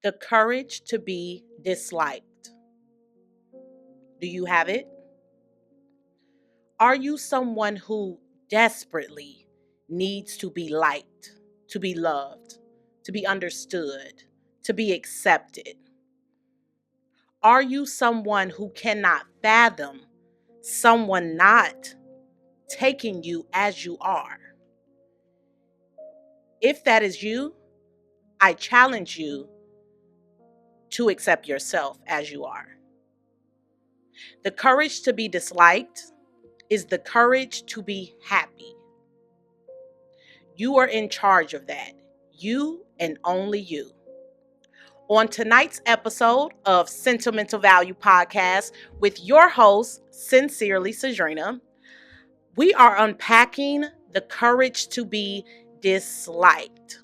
The courage to be disliked. Do you have it? Are you someone who desperately needs to be liked, to be loved, to be understood, to be accepted? Are you someone who cannot fathom someone not taking you as you are? If that is you, I challenge you to accept yourself as you are. The courage to be disliked is the courage to be happy. You are in charge of that. You and only you. On tonight's episode of Sentimental Value Podcast with your host, Sincerely Cedrinna, we are unpacking the courage to be disliked.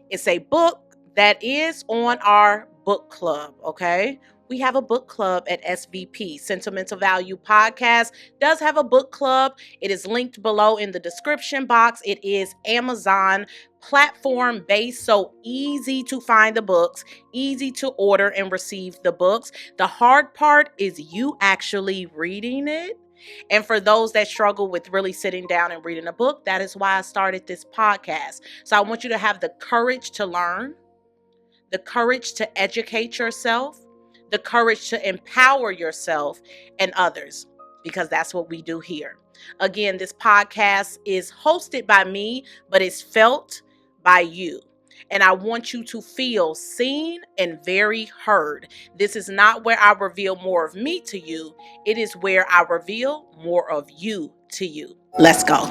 It's a book that is on our book club, okay? We have a book club at SVP. Sentimental Value Podcast does have a book club. It is linked below in the description box. It is Amazon platform based, so easy to find the books, easy to order and receive the books. The hard part is you actually reading it. And for those that struggle with really sitting down and reading a book, that is why I started this podcast. So I want you to have the courage to learn, the courage to educate yourself, the courage to empower yourself and others, because that's what we do here. Again, this podcast is hosted by me, but it's felt by you. And I want you to feel seen and very heard. This is not where I reveal more of me to you. It is where I reveal more of you to you. Let's go.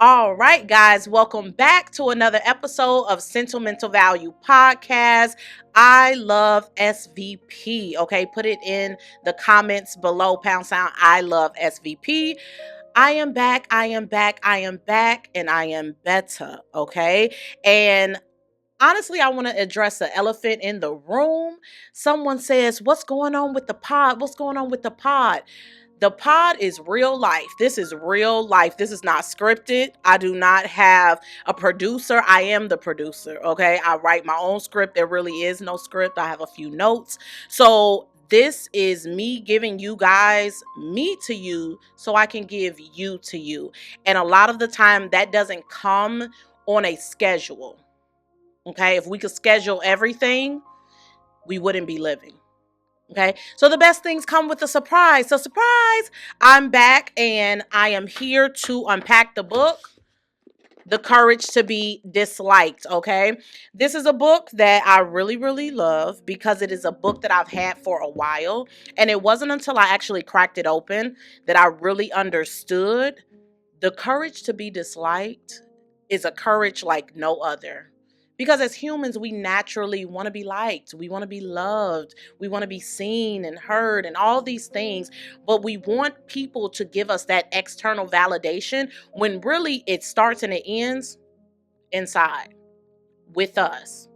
All right, guys, welcome back to another episode of Sentimental Value Podcast. I love SVP. Okay, put it in the comments below, #. I love SVP. I am back. I am back. I am back, and I am better. Okay, and honestly, I want to address the elephant in the room. Someone says, "What's going on with the pod? What's going on with the pod?" The pod is real life. This is real life. This is not scripted. I do not have a producer. I am the producer, okay? I write my own script. There really is no script. I have a few notes. So this is me giving you guys me to you so I can give you to you. And a lot of the time that doesn't come on a schedule, okay? If we could schedule everything, we wouldn't be living. Okay, so the best things come with a surprise. So surprise, I'm back and I am here to unpack the book, The Courage to be Disliked. Okay, this is a book that I really, really love because it is a book that I've had for a while. And it wasn't until I actually cracked it open that I really understood the courage to be disliked is a courage like no other. Because as humans, we naturally want to be liked. We want to be loved. We want to be seen and heard and all these things. But we want people to give us that external validation when really it starts and it ends inside with us.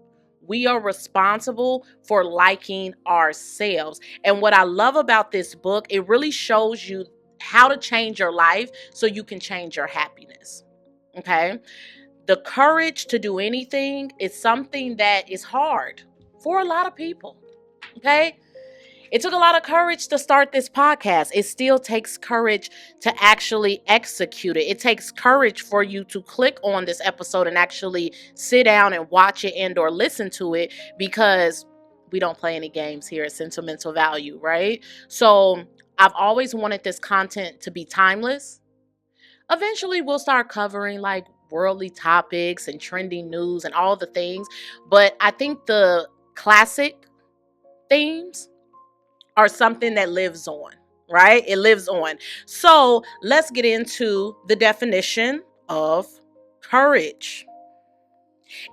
We are responsible for liking ourselves. And what I love about this book, it really shows you how to change your life so you can change your happiness. Okay? The courage to do anything is something that is hard for a lot of people. Okay? It took a lot of courage to start this podcast. It still takes courage to actually execute it. It takes courage for you to click on this episode and actually sit down and watch it and or listen to it, because we don't play any games here at Sentimental Value, right? So I've always wanted this content to be timeless. Eventually we'll start covering like worldly topics and trending news and all the things. But I think the classic themes are something that lives on, right? It lives on. So let's get into the definition of courage.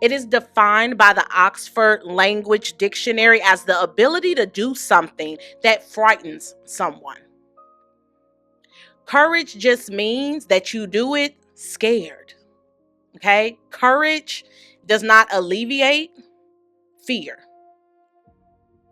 It is defined by the Oxford Language Dictionary as the ability to do something that frightens someone. Courage just means that you do it scared. Okay? Courage does not alleviate fear.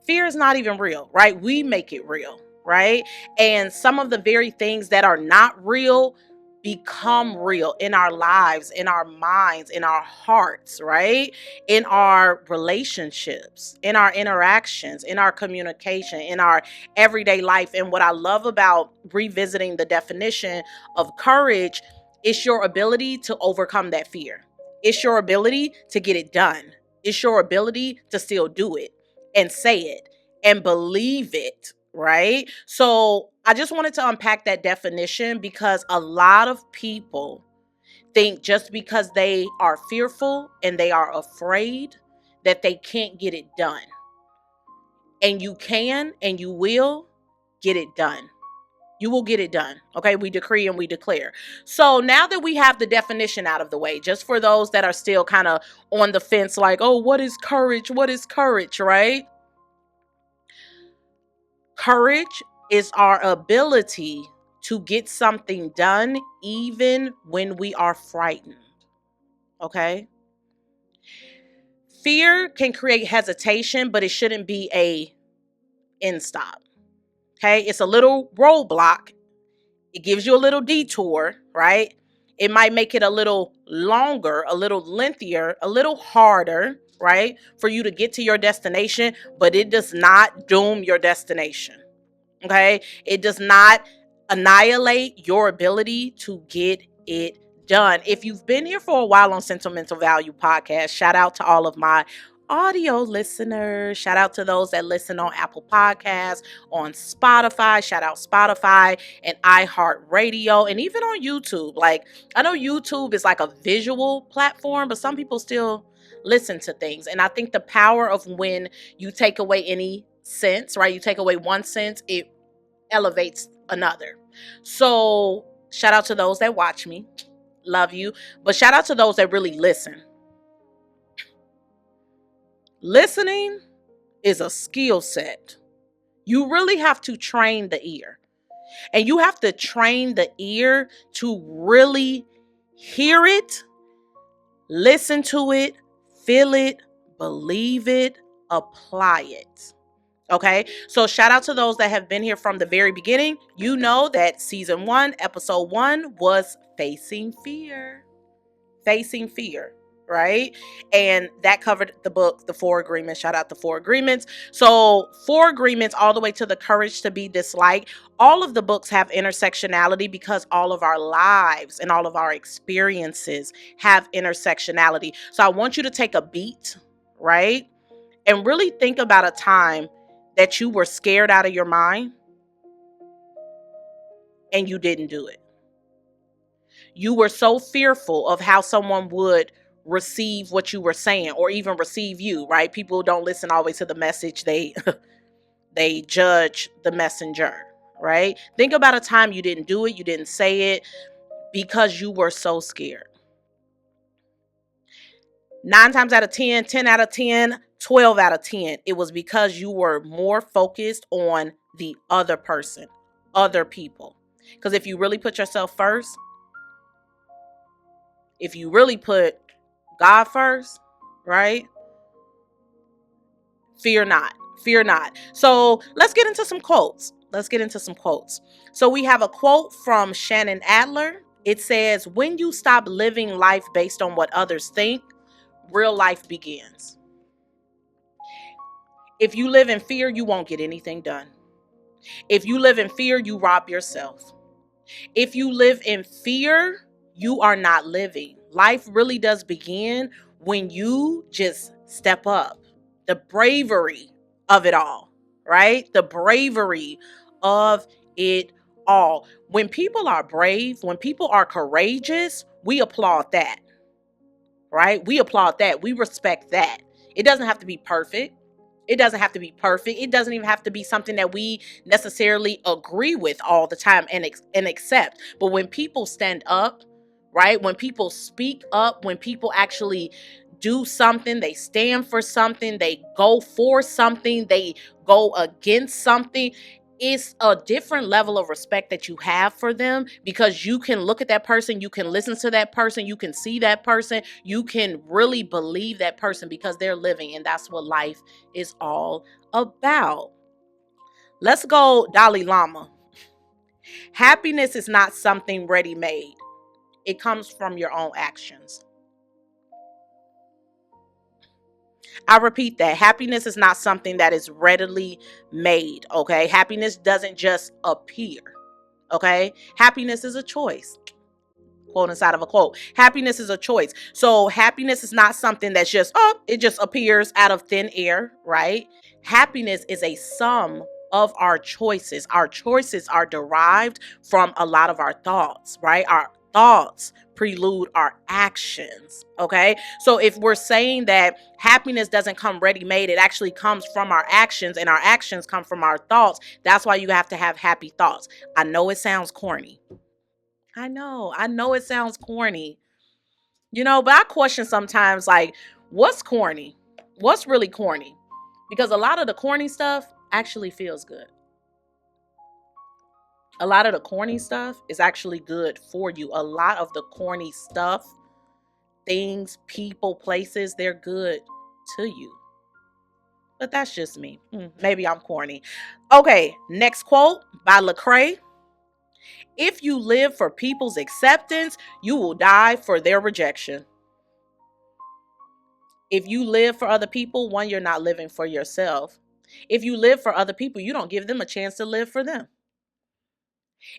Fear is not even real, right? We make it real, right? And some of the very things that are not real become real in our lives, in our minds, in our hearts, right? In our relationships, in our interactions, in our communication, in our everyday life. And what I love about revisiting the definition of courage is your ability to overcome that fear. It's your ability to get it done. It's your ability to still do it and say it and believe it, right? So I just wanted to unpack that definition because a lot of people think just because they are fearful and they are afraid that they can't get it done. And you can and you will get it done. You will get it done. Okay, we decree and we declare. So now that we have the definition out of the way, just for those that are still kind of on the fence, like, oh, what is courage? What is courage, right? Courage is our ability to get something done even when we are frightened. Okay? Fear can create hesitation, but it shouldn't be a end stop. Okay? It's a little roadblock. It gives you a little detour, right? It might make it a little longer, a little lengthier, a little harder, right? For you to get to your destination, but it does not doom your destination. Okay? It does not annihilate your ability to get it done. If you've been here for a while on Sentimental Value Podcast, shout out to all of my audio listeners. Shout out to those that listen on Apple Podcasts, on Spotify. Shout out Spotify and iHeartRadio, and even on YouTube. Like, I know YouTube is like a visual platform, but some people still listen to things. And I think the power of when you take away any sense, right? You take away one sense, it elevates another. So shout out to those that watch me. Love you. But shout out to those that really listen. Listening is a skill set. You really have to train the ear. And you have to train the ear to really hear it, listen to it, feel it, believe it, apply it. Okay, so shout out to those that have been here from the very beginning. You know that season 1, episode 1 was facing fear. Facing fear, right? And that covered the book, The 4 Agreements. Shout out the 4 Agreements. So 4 Agreements all the way to The Courage to Be Disliked. All of the books have intersectionality because all of our lives and all of our experiences have intersectionality. So I want you to take a beat, right? And really think about a time that you were scared out of your mind and you didn't do it. You were so fearful of how someone would receive what you were saying or even receive you, right? People don't listen always to the message. They judge the messenger, right? Think about a time you didn't do it, you didn't say it because you were so scared. 9 times out of 10, 10 out of 10, 12 out of 10, it was because you were more focused on the other person, other people. Because if you really put yourself first, if you really put God first, right? Fear not. Fear not. So let's get into some quotes. So we have a quote from Shannon Adler. It says, when you stop living life based on what others think, real life begins. If you live in fear, you won't get anything done. If you live in fear, you rob yourself. If you live in fear, you are not living. Life really does begin when you just step up. The bravery of it all, right? The bravery of it all. When people are brave, when people are courageous, we applaud that, right? We applaud that. We respect that. It doesn't have to be perfect. It doesn't have to be perfect. It doesn't even have to be something that we necessarily agree with all the time and accept. But when people stand up, right? When people speak up, when people actually do something, they stand for something, they go for something, they go against something, it's a different level of respect that you have for them, because you can look at that person, you can listen to that person, you can see that person, you can really believe that person because they're living, and that's what life is all about. Let's go Dalai Lama. Happiness is not something ready-made. It comes from your own actions. I repeat that. Happiness is not something that is readily made, okay? Happiness doesn't just appear, okay? Happiness is a choice. Quote inside of a quote. Happiness is a choice. So happiness is not something that's just, it just appears out of thin air, right? Happiness is a sum of our choices. Our choices are derived from a lot of our thoughts, right? Our thoughts prelude our actions, okay? So if we're saying that happiness doesn't come ready-made, it actually comes from our actions, and our actions come from our thoughts. That's why you have to have happy thoughts. I know it sounds corny. I know it sounds corny, but I question sometimes, like, what's corny? What's really corny? Because a lot of the corny stuff actually feels good. A lot of the corny stuff is actually good for you. A lot of the corny stuff, things, people, places, they're good to you. But that's just me. Maybe I'm corny. Okay, next quote by Lecrae. If you live for people's acceptance, you will die for their rejection. If you live for other people, one, you're not living for yourself. If you live for other people, you don't give them a chance to live for them.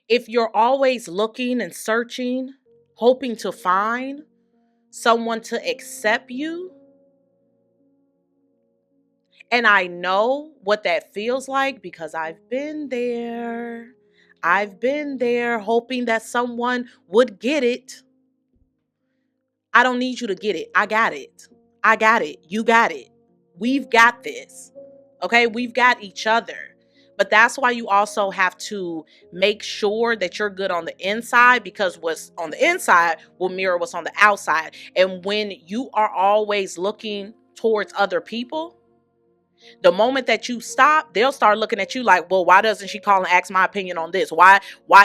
If you're always looking and searching, hoping to find someone to accept you, and I know what that feels like because I've been there. I've been there hoping that someone would get it. I don't need you to get it. I got it. I got it. You got it. We've got this. Okay? We've got each other. But that's why you also have to make sure that you're good on the inside, because what's on the inside will mirror what's on the outside. And when you are always looking towards other people, the moment that you stop, they'll start looking at you like, well, why doesn't she call and ask my opinion on this? Why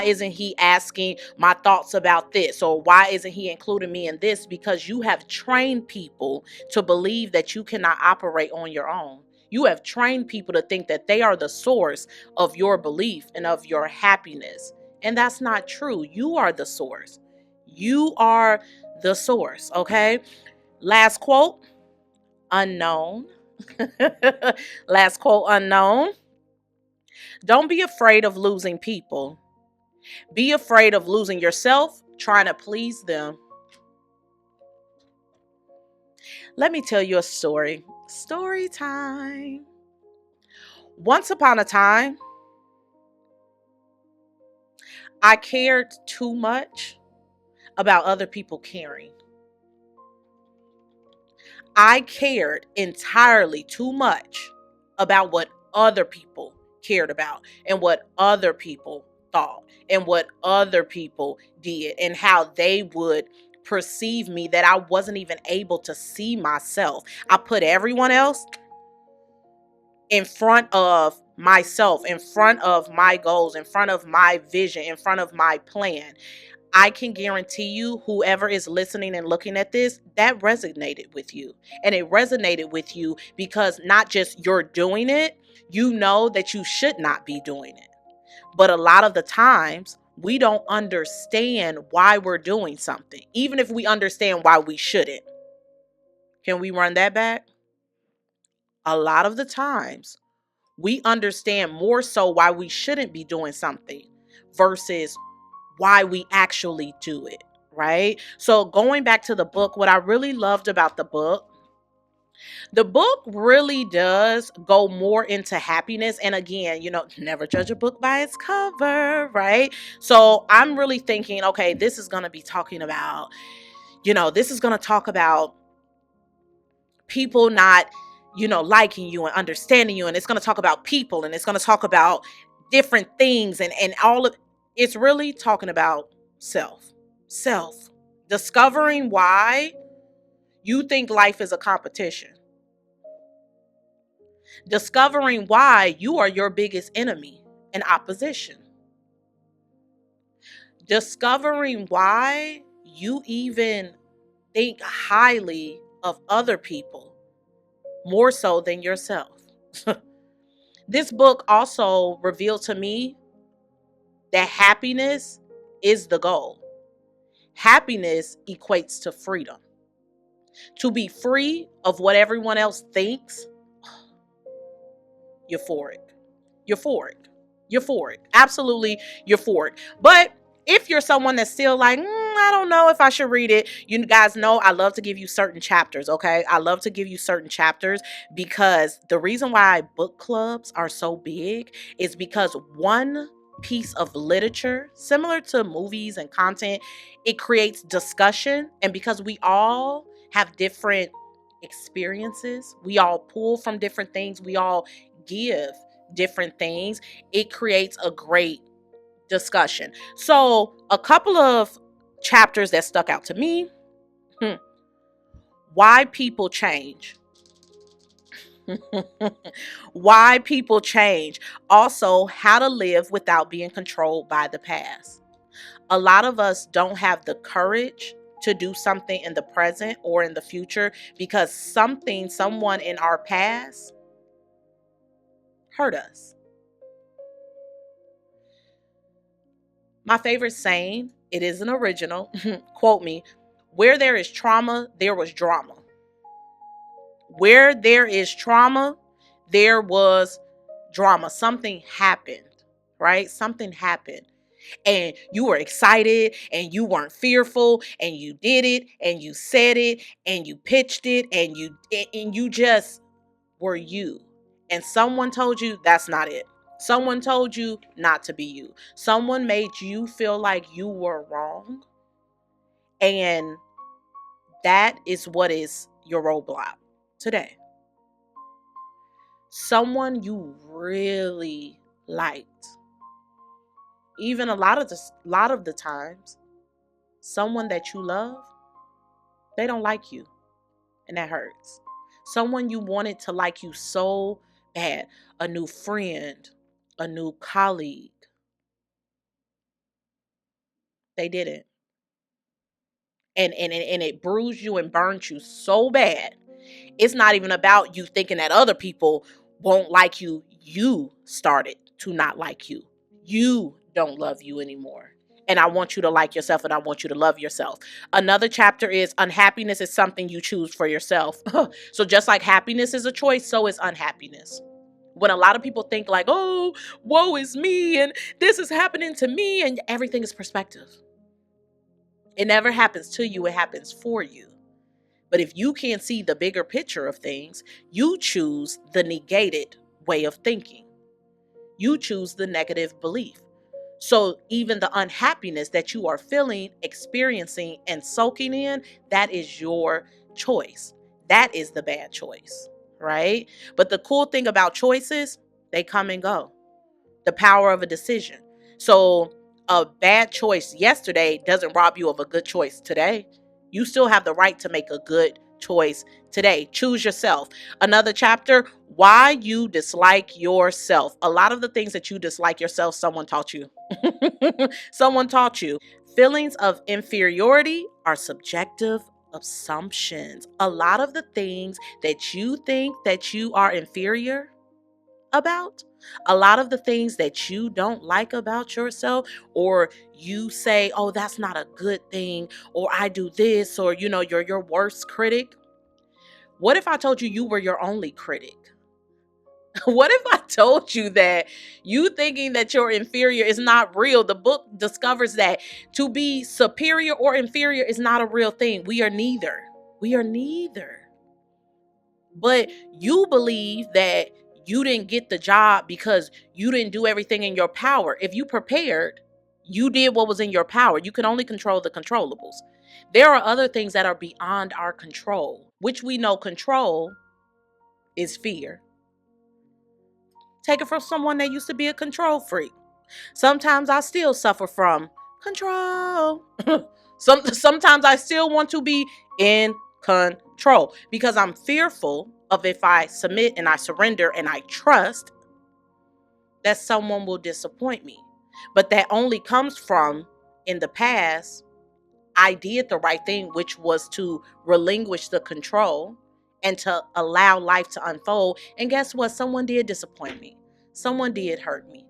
isn't he asking my thoughts about this? Or why isn't he including me in this? Because you have trained people to believe that you cannot operate on your own. You have trained people to think that they are the source of your belief and of your happiness. And that's not true. You are the source. You are the source, okay? Last quote, unknown. Last quote, unknown. Don't be afraid of losing people. Be afraid of losing yourself trying to please them. Let me tell you a story. Story time. Once upon a time, I cared too much about other people caring. I cared entirely too much about what other people cared about and what other people thought and what other people did and how they would perceive me, that I wasn't even able to see myself. I put everyone else in front of myself, in front of my goals, in front of my vision, in front of my plan. I can guarantee you, whoever is listening and looking at this, that resonated with you. And it resonated with you because not just you're doing it, you know that you should not be doing it. But a lot of the times, we don't understand why we're doing something, even if we understand why we shouldn't. Can we run that back? A lot of the times, we understand more so why we shouldn't be doing something versus why we actually do it, right? So going back to the book, what I really loved about the book really does go more into happiness. And again, never judge a book by its cover, right? So I'm really thinking, okay, this is going to be talking about, this is going to talk about people not, liking you and understanding you. And it's going to talk about people, and it's going to talk about different things and all of it's really talking about self, discovering why you think life is a competition, discovering why you are your biggest enemy, and opposition. Discovering why you even think highly of other people more so than yourself. This book also revealed to me that happiness is the goal. Happiness equates to freedom. To be free of what everyone else thinks, euphoric. Euphoric. Euphoric. Absolutely euphoric. But if you're someone that's still like, I don't know if I should read it, you guys know I love to give you certain chapters, okay? I love to give you certain chapters because the reason why book clubs are so big is because one piece of literature, similar to movies and content, it creates discussion. And because we all have different experiences, we all pull from different things, we all give different things, it creates a great discussion. So a couple of chapters that stuck out to me: why people change. Why people change. Also, how to live without being controlled by the past. A lot of us don't have the courage to do something in the present or in the future because someone in our past hurt us. My favorite saying, it isn't original, quote me, where there is trauma, there was drama. Where there is trauma, there was drama. Something happened, right? Something happened. And you were excited and you weren't fearful and you did it and you said it and you pitched it and you just were you. And someone told you that's not it. Someone told you not to be you. Someone made you feel like you were wrong. And that is what is your roadblock today. Someone you really liked. Even a lot of the times, someone that you love, they don't like you. And that hurts. Someone you wanted to like you so bad, a new friend, a new colleague, they didn't. And it bruised you and burned you so bad. It's not even about you thinking that other people won't like you. You started to not like you. You don't love you anymore. And I want you to like yourself and I want you to love yourself. Another chapter is unhappiness is something you choose for yourself. So just like happiness is a choice, so is unhappiness. When a lot of people think like, oh, woe is me and this is happening to me, and everything is perspective. It never happens to you, it happens for you. But if you can't see the bigger picture of things, you choose the negated way of thinking. You choose the negative belief. So even the unhappiness that you are feeling, experiencing, and soaking in, that is your choice. That is the bad choice, right? But the cool thing about choices, they come and go. The power of a decision. So a bad choice yesterday doesn't rob you of a good choice today. You still have the right to make a good choice today. Choose yourself. Another chapter, why you dislike yourself. A lot of the things that you dislike yourself, someone taught you. Someone taught you. Feelings of inferiority are subjective assumptions. A lot of the things that you think that you are inferior about, a lot of the things that you don't like about yourself, or you say, oh, that's not a good thing, or I do this, or you're your worst critic. What if I told you were your only critic? What if I told you that you thinking that you're inferior is not real? The book discovers that to be superior or inferior is not a real thing. We are neither. We are neither. But you believe that you didn't get the job because you didn't do everything in your power. If you prepared, you did what was in your power. You can only control the controllables. There are other things that are beyond our control, which we know control is fear. Take it from someone that used to be a control freak. Sometimes I still suffer from control. Sometimes I still want to be in control because I'm fearful of if I submit and I surrender and I trust that someone will disappoint me. But that only comes from, in the past, I did the right thing, which was to relinquish the control and to allow life to unfold. And guess what? Someone did disappoint me. Someone did hurt me.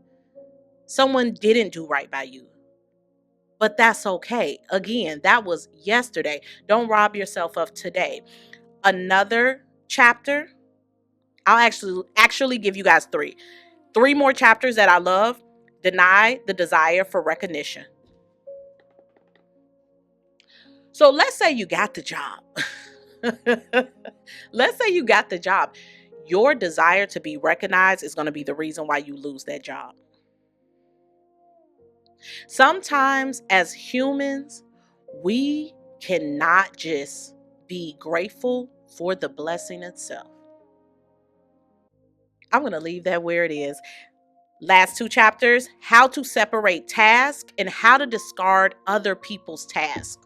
Someone didn't do right by you. But that's okay. Again, that was yesterday. Don't rob yourself of today. Another chapter, I'll actually give you guys three more chapters that I love. Deny the desire for recognition. So let's say you got the job. Let's say you got the job. Your desire to be recognized is going to be the reason why you lose that job. Sometimes as humans, we cannot just be grateful for the blessing itself. I'm going to leave that where it is. Last two chapters, how to separate tasks and how to discard other people's tasks.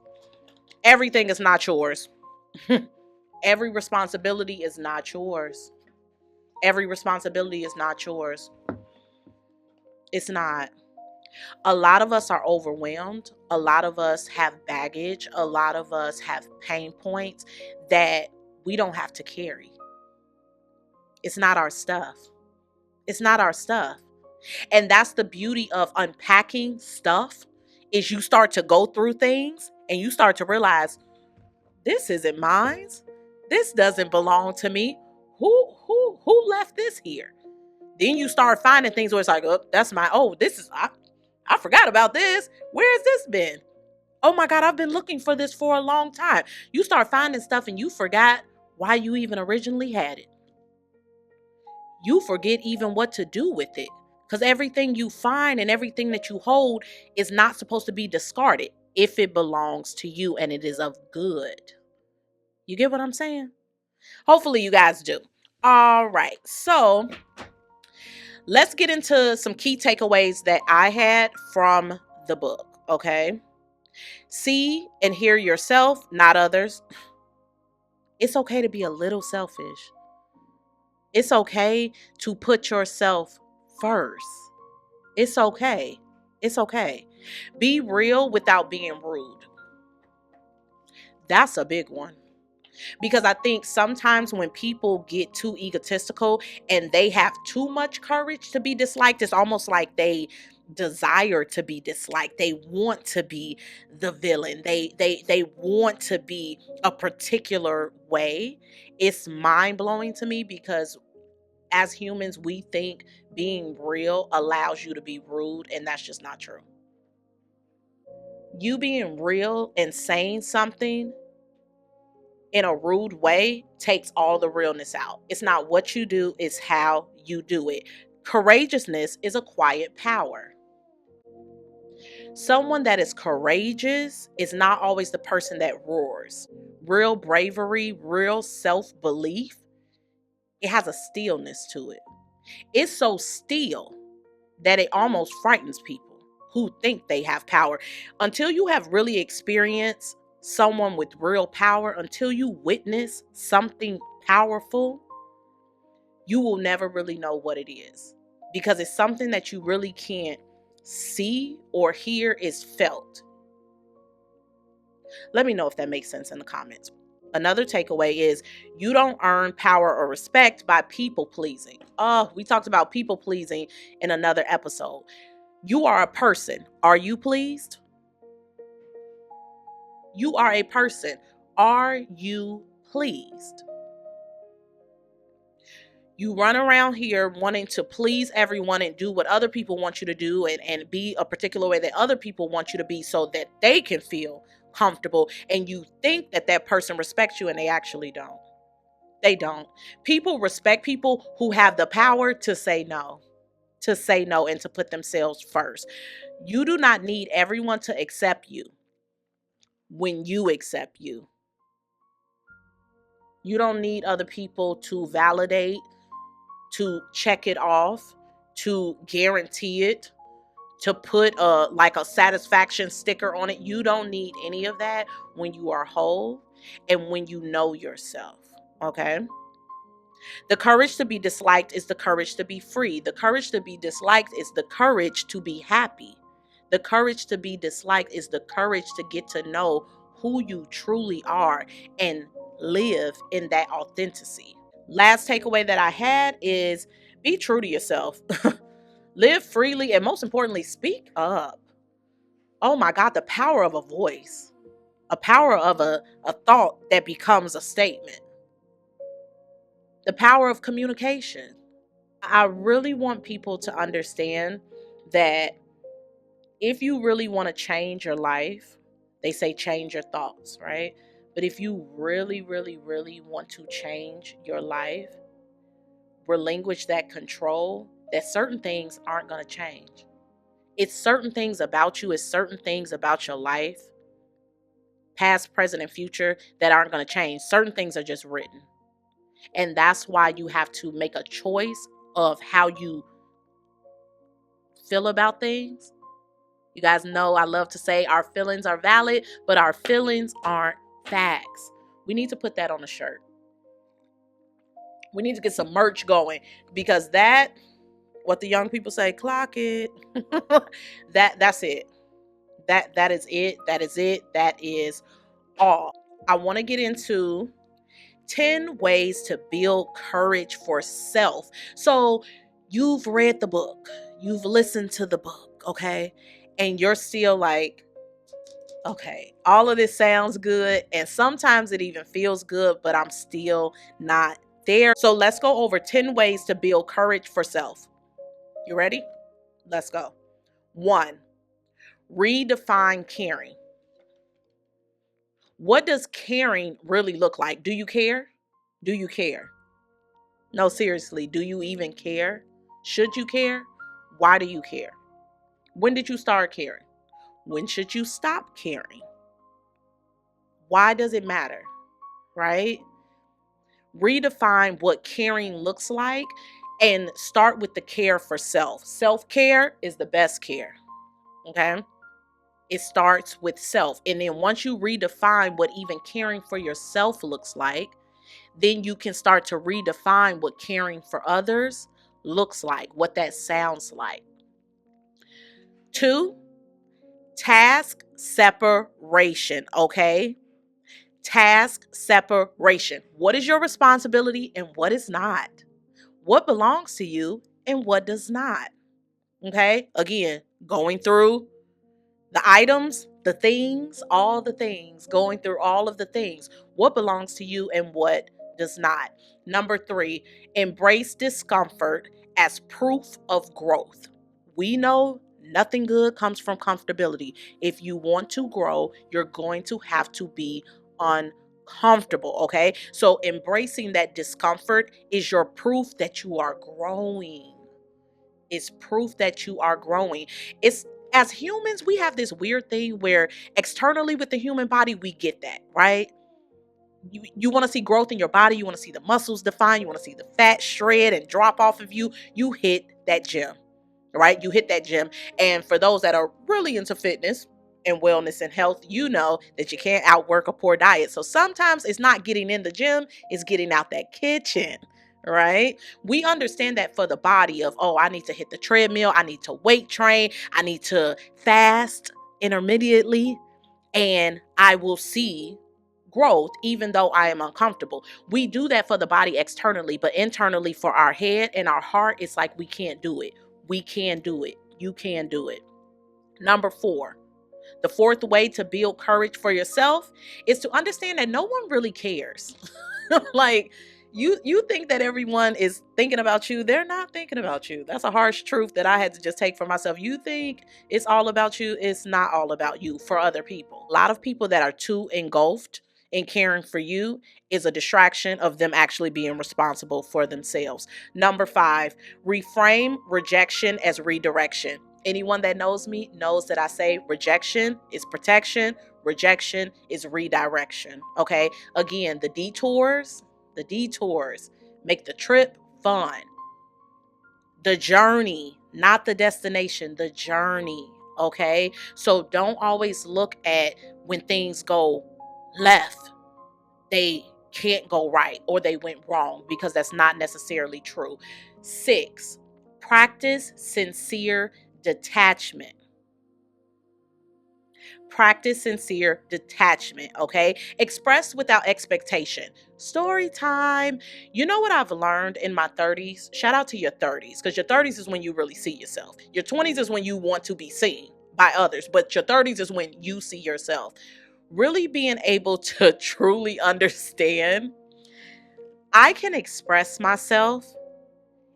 Everything is not yours. Every responsibility is not yours. Every responsibility is not yours. It's not. A lot of us are overwhelmed. A lot of us have baggage. A lot of us have pain points that we don't have to carry. It's not our stuff. It's not our stuff. And that's the beauty of unpacking stuff, is you start to go through things and you start to realize, this isn't mine. This doesn't belong to me. Who left this here? Then you start finding things where it's like, oh, that's my, I forgot about this. Where has this been? Oh my God, I've been looking for this for a long time. You start finding stuff and you forgot why you even originally had it. You forget even what to do with it. Because everything you find and everything that you hold is not supposed to be discarded if it belongs to you and it is of good. You get what I'm saying? Hopefully you guys do. All right. So let's get into some key takeaways that I had from the book. Okay. See and hear yourself, not others. It's okay to be a little selfish. It's okay to put yourself first. It's okay. It's okay. Be real without being rude. That's a big one. Because I think sometimes when people get too egotistical and they have too much courage to be disliked, it's almost like they desire to be disliked. They want to be the villain. They want to be a particular way. It's mind-blowing to me because as humans, we think being real allows you to be rude, and that's just not true. You being real and saying something in a rude way takes all the realness out. It's not what you do, it's how you do it. Courageousness is a quiet power. Someone that is courageous is not always the person that roars. Real bravery, real self-belief, it has a stillness to it. It's so still that it almost frightens people who think they have power. Until you have really experienced someone with real power, until you witness something powerful, you will never really know what it is, because it's something that you really can't see or hear. Is felt. Let me know if that makes sense in the comments. Another takeaway is you don't earn power or respect by people pleasing. We talked about people pleasing in another episode. You are a person. Are you pleased? You are a person. Are you pleased? You run around here wanting to please everyone and do what other people want you to do and be a particular way that other people want you to be so that they can feel comfortable. And you think that that person respects you, and they actually don't. They don't. People respect people who have the power to say no and to put themselves first. You do not need everyone to accept you when you accept you. You don't need other people to validate, to check it off, to guarantee it, to put a satisfaction sticker on it. You don't need any of that when you are whole and when you know yourself. Okay? The courage to be disliked is the courage to be free. The courage to be disliked is the courage to be happy. The courage to be disliked is the courage to get to know who you truly are and live in that authenticity. Last takeaway that I had is be true to yourself. Live freely, and most importantly, speak up. Oh my God, the power of a voice, a power of a thought that becomes a statement, the power of communication. I really want people to understand that if you really want to change your life, they say change your thoughts, right? But if you really, really, really want to change your life, relinquish that control, that certain things aren't going to change. It's certain things about you, it's certain things about your life, past, present, and future, that aren't going to change. Certain things are just written. And that's why you have to make a choice of how you feel about things. You guys know I love to say our feelings are valid, but our feelings aren't facts. We need to put that on a shirt. We need to get some merch going, because that, what the young people say, clock it. That's it. That is it. That is it. That is all. I want to get into 10 ways to build courage for self. So you've read the book, you've listened to the book, okay? And you're still like, okay, all of this sounds good. And sometimes it even feels good, but I'm still not there. So let's go over 10 ways to build courage for self. You ready? Let's go. 1, redefine caring. What does caring really look like? Do you care? Do you care? No, seriously, do you even care? Should you care? Why do you care? When did you start caring? When should you stop caring? Why does it matter? Right? Redefine what caring looks like and start with the care for self. Self-care is the best care. Okay? It starts with self. And then once you redefine what even caring for yourself looks like, then you can start to redefine what caring for others looks like, what that sounds like. 2, task separation, okay? Task separation. What is your responsibility and what is not? What belongs to you and what does not? Okay? Again, going through the items, the things, all the things, going through all of the things. What belongs to you and what does not? Number 3, embrace discomfort as proof of growth. We know nothing good comes from comfortability. If you want to grow, you're going to have to be uncomfortable, okay? So embracing that discomfort is your proof that you are growing. It's proof that you are growing. It's, as humans, we have this weird thing where externally with the human body, we get that, right? You want to see growth in your body. You want to see the muscles define. You want to see the fat shred and drop off of you. You hit that gym, right? You hit that gym. And for those that are really into fitness and wellness and health, you know that you can't outwork a poor diet. So sometimes it's not getting in the gym, it's getting out that kitchen, right? We understand that for the body of, oh, I need to hit the treadmill, I need to weight train, I need to fast intermittently, and I will see growth even though I am uncomfortable. We do that for the body externally, but internally for our head and our heart, it's like we can't do it. We can do it. You can do it. Number 4, the 4th way to build courage for yourself is to understand that no one really cares. Like, you think that everyone is thinking about you. They're not thinking about you. That's a harsh truth that I had to just take for myself. You think it's all about you. It's not all about you for other people. A lot of people that are too engulfed in caring for you is a distraction of them actually being responsible for themselves. Number 5, reframe rejection as redirection. Anyone that knows me knows that I say rejection is protection, rejection is redirection. Okay. Again, the detours make the trip fun. The journey, not the destination, the journey. Okay. So don't always look at when things go left. They can't go right or they went wrong, because that's not necessarily true. 6, practice sincere detachment. Practice sincere detachment, okay? Express without expectation. Story time. You know what I've learned in my 30s? Shout out to your 30s, because your 30s is when you really see yourself. Your 20s is when you want to be seen by others, but your 30s is when you see yourself. Really being able to truly understand, I can express myself,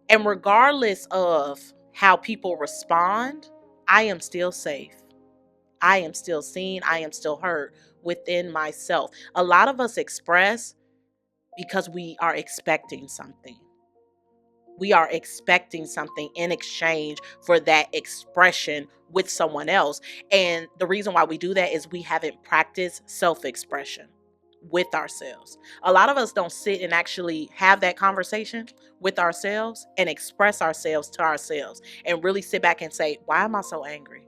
and regardless of how people respond, I am still safe. I am still seen. I am still heard within myself. A lot of us express because we are expecting something. We are expecting something in exchange for that expression with someone else. And the reason why we do that is we haven't practiced self-expression with ourselves. A lot of us don't sit and actually have that conversation with ourselves and express ourselves to ourselves and really sit back and say, why am I so angry?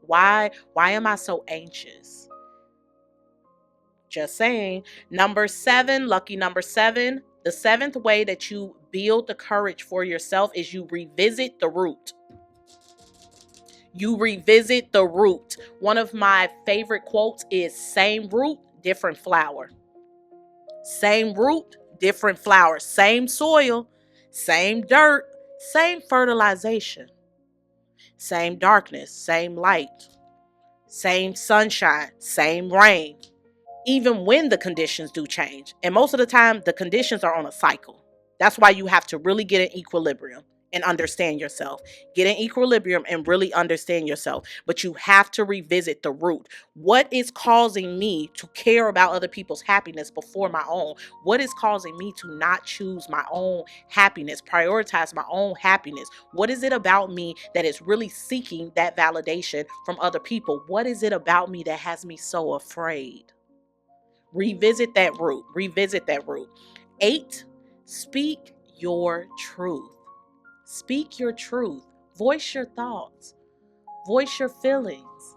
Why am I so anxious? Just saying. Number 7, lucky number 7, the 7th way that you build the courage for yourself is you revisit the root. You revisit the root. One of my favorite quotes is same root, different flower. Same root, different flower. Same soil, same dirt, same fertilization. Same darkness, same light. Same sunshine, same rain. Even when the conditions do change. And most of the time, the conditions are on a cycle. That's why you have to really get in equilibrium and understand yourself. Get in equilibrium and really understand yourself. But you have to revisit the root. What is causing me to care about other people's happiness before my own? What is causing me to not choose my own happiness, prioritize my own happiness? What is it about me that is really seeking that validation from other people? What is it about me that has me so afraid? Revisit that root. Revisit that root. 8, speak your truth. Speak your truth. Voice your thoughts. Voice your feelings.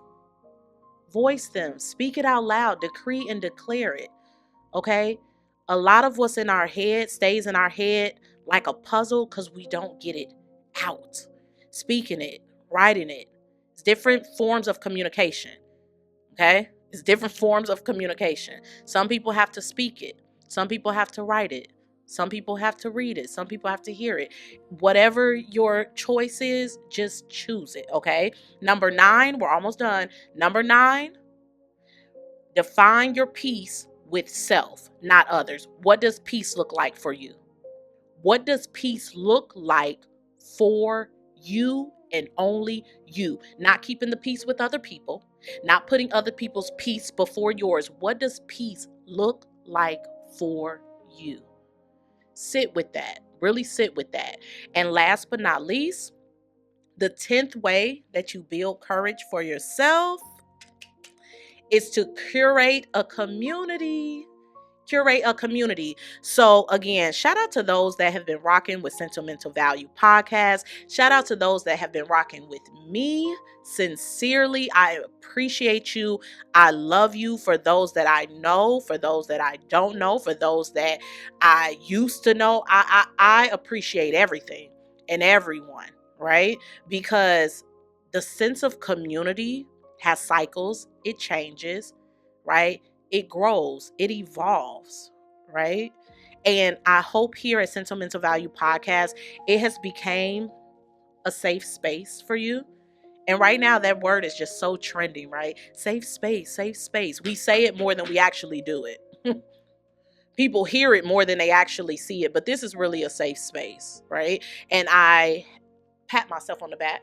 Voice them. Speak it out loud. Decree and declare it. Okay? A lot of what's in our head stays in our head like a puzzle because we don't get it out. Speaking it, writing it. It's different forms of communication. Okay? It's different forms of communication. Some people have to speak it. Some people have to write it. Some people have to read it. Some people have to hear it. Whatever your choice is, just choose it, okay? Number 9, we're almost done. Number 9, define your peace with self, not others. What does peace look like for you? What does peace look like for you and only you? Not keeping the peace with other people, not putting other people's peace before yours. What does peace look like for you? Sit with that. Really sit with that. And last but not least, the 10th way that you build courage for yourself is to curate a community. Curate a community. So again, shout out to those that have been rocking with Sentimental Value Podcast. Shout out to those that have been rocking with me. Sincerely, I appreciate you. I love you. For those that I know, for those that I don't know, for those that I used to know, I appreciate everything and everyone, right? Because the sense of community has cycles, it changes, right? It grows, it evolves, right? And I hope here at Sentimental Value Podcast, it has became a safe space for you. And right now, that word is just so trending, right? Safe space, safe space. We say it more than we actually do it. People hear it more than they actually see it, but this is really a safe space, right? And I pat myself on the back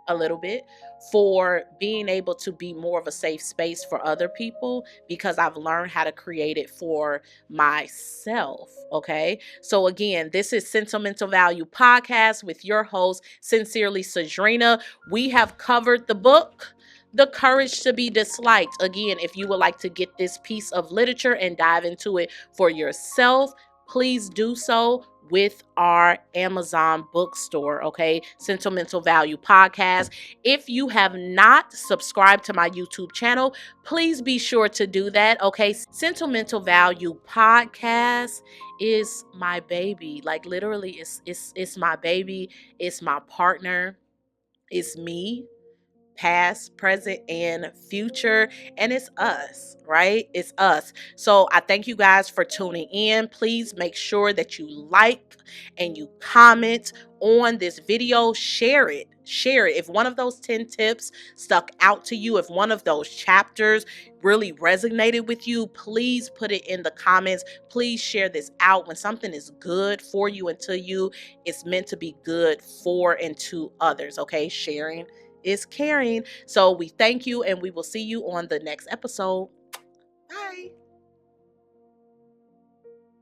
a little bit for being able to be more of a safe space for other people, because I've learned how to create it for myself. Okay. So again, this is Sentimental Value Podcast with your host, sincerely, Cedrinna. We have covered the book, The Courage to Be Disliked. Again, if you would like to get this piece of literature and dive into it for yourself, please do so. with our Amazon bookstore, okay? Sentimental Value Podcast. If you have not subscribed to my YouTube channel, please be sure to do that, okay? Sentimental Value Podcast is my baby. Like literally it's my baby, it's my partner, it's me, past, present, and future. And it's us, right? It's us. So I thank you guys for tuning in. Please make sure that you like and you comment on this video. Share it. Share it. If one of those 10 tips stuck out to you, if one of those chapters really resonated with you, please put it in the comments. Please share this out. When something is good for you and to you, it's meant to be good for and to others, okay? Sharing is caring. So we thank you and we will see you on the next episode. Bye.